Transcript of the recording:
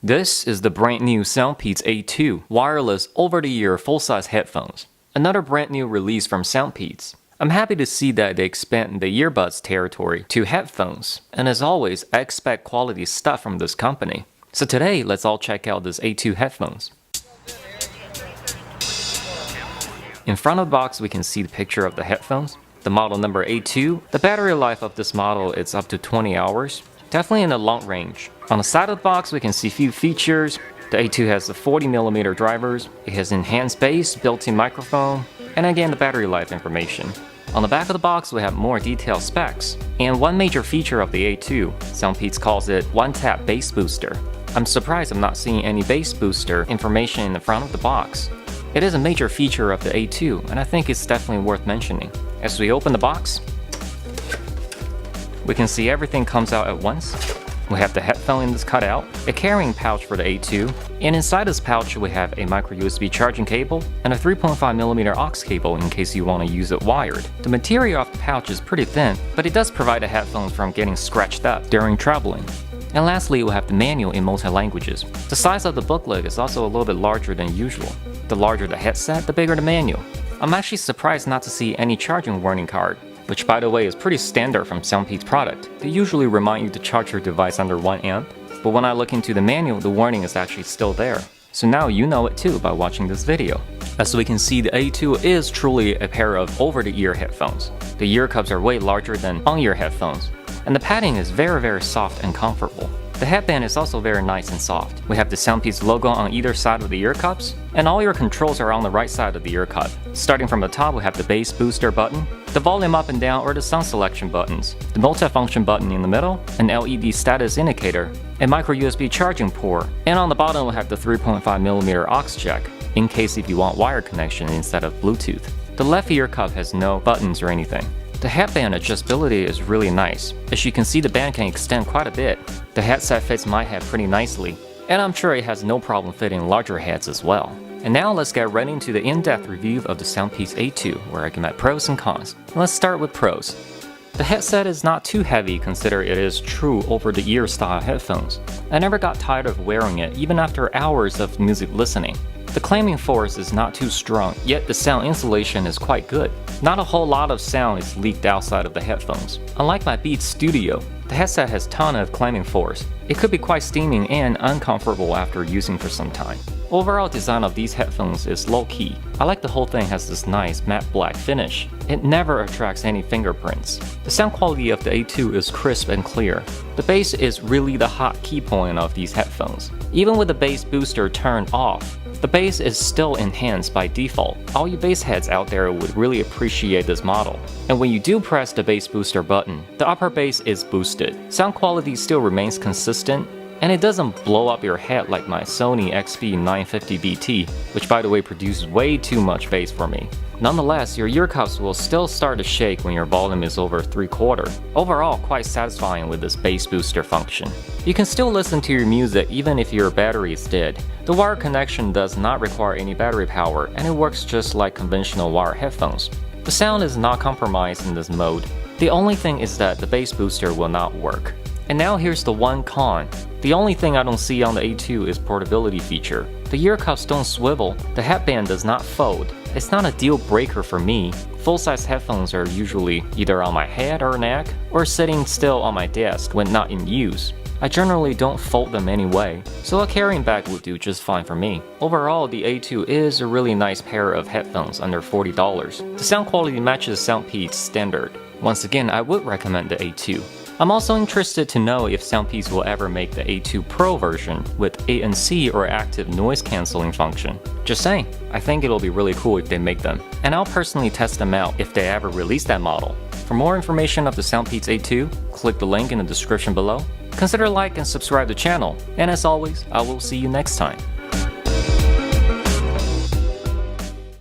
This is the brand new SoundPEATS A2 wireless over-the-ear full-size headphones, another brand new release from SoundPEATS. I'm happy to see that they expand the earbuds territory to headphones, and as always, I expect quality stuff from this company. So today, let's all check out this A2 headphones. In front of the box, we can see the picture of the headphones, the model number A2. The battery life of this model is up to 20 hours. Definitely in the long range. On the side of the box, we can see a few features. The A2 has the 40mm drivers, it has enhanced bass, built-in microphone, and again the battery life information. On the back of the box, we have more detailed specs. And one major feature of the A2, SoundPEATS calls it one-tap bass booster. I'm surprised I'm not seeing any bass booster information in the front of the box. It is a major feature of the A2, and I think it's definitely worth mentioning. As we open the box, we can see everything comes out at once. We have the headphone in this cutout, a carrying pouch for the A2, and inside this pouch we have a micro USB charging cable and a 3.5mm aux cable in case you want to use it wired. The material of the pouch is pretty thin, but it does provide the headphones from getting scratched up during traveling. And lastly, we have the manual in multi-languages. The size of the booklet is also a little bit larger than usual. The larger the headset, the bigger the manual. I'm actually surprised not to see any charging warning card, which by the way is pretty standard from SoundPEATS product. They usually remind you to charge your device under 1 amp, but when I look into the manual, the warning is actually still there. So now you know it too by watching this video. As we can see, the A2 is truly a pair of over-the-ear headphones. The ear cups are way larger than on-ear headphones, and the padding is very soft and comfortable. The headband is also very nice and soft. We have the SoundPEATS logo on either side of the ear cups, and all your controls are on the right side of the ear cup. Starting from the top, we have the bass booster button, the volume up and down or the sound selection buttons, the multifunction button in the middle, an LED status indicator, a micro USB charging port, and on the bottom we have the 3.5mm aux jack, in case if you want wired connection instead of Bluetooth. The left ear cup has no buttons or anything. The headband adjustability is really nice. As you can see, the band can extend quite a bit. The headset fits my head pretty nicely, and I'm sure it has no problem fitting larger heads as well. And now let's get right into the in-depth review of the SoundPEATS A2, where I can add pros and cons. Let's start with pros. The headset is not too heavy considering it is true over-the-ear style headphones. I never got tired of wearing it even after hours of music listening. The clamping force is not too strong, yet the sound insulation is quite good. Not a whole lot of sound is leaked outside of the headphones. Unlike my Beats Studio, the headset has a ton of clamping force. It could be quite steaming and uncomfortable after using for some time. Overall design of these headphones is low-key. I like the whole thing has this nice matte black finish. It never attracts any fingerprints. The sound quality of the A2 is crisp and clear. The bass is really the hot key point of these headphones. Even with the bass booster turned off, the bass is still enhanced by default. All you bass heads out there would really appreciate this model. And when you do press the bass booster button, the upper bass is boosted. Sound quality still remains consistent, and it doesn't blow up your head like my Sony XV950BT, which by the way produces way too much bass for me. Nonetheless, your ear cups will still start to shake when your volume is over 3/4. Overall, quite satisfying with this bass booster function. You can still listen to your music even if your battery is dead. The wire connection does not require any battery power, and it works just like conventional wire headphones. The sound is not compromised in this mode. The only thing is that the bass booster will not work. And now here's the one con. The only thing I don't see on the A2 is portability feature. The ear cups don't swivel, the headband does not fold. It's not a deal breaker for me. Full-size headphones are usually either on my head or neck, or sitting still on my desk when not in use. I generally don't fold them anyway, so a carrying bag would do just fine for me. Overall, the A2 is a really nice pair of headphones under $40. The sound quality matches SoundPEATS standard. Once again, I would recommend the A2. I'm also interested to know if SoundPEATS will ever make the A2 Pro version with ANC or active noise cancelling function. Just saying, I think it'll be really cool if they make them. And I'll personally test them out if they ever release that model. For more information of the SoundPEATS A2, click the link in the description below. Consider like and subscribe to the channel. And as always, I will see you next time.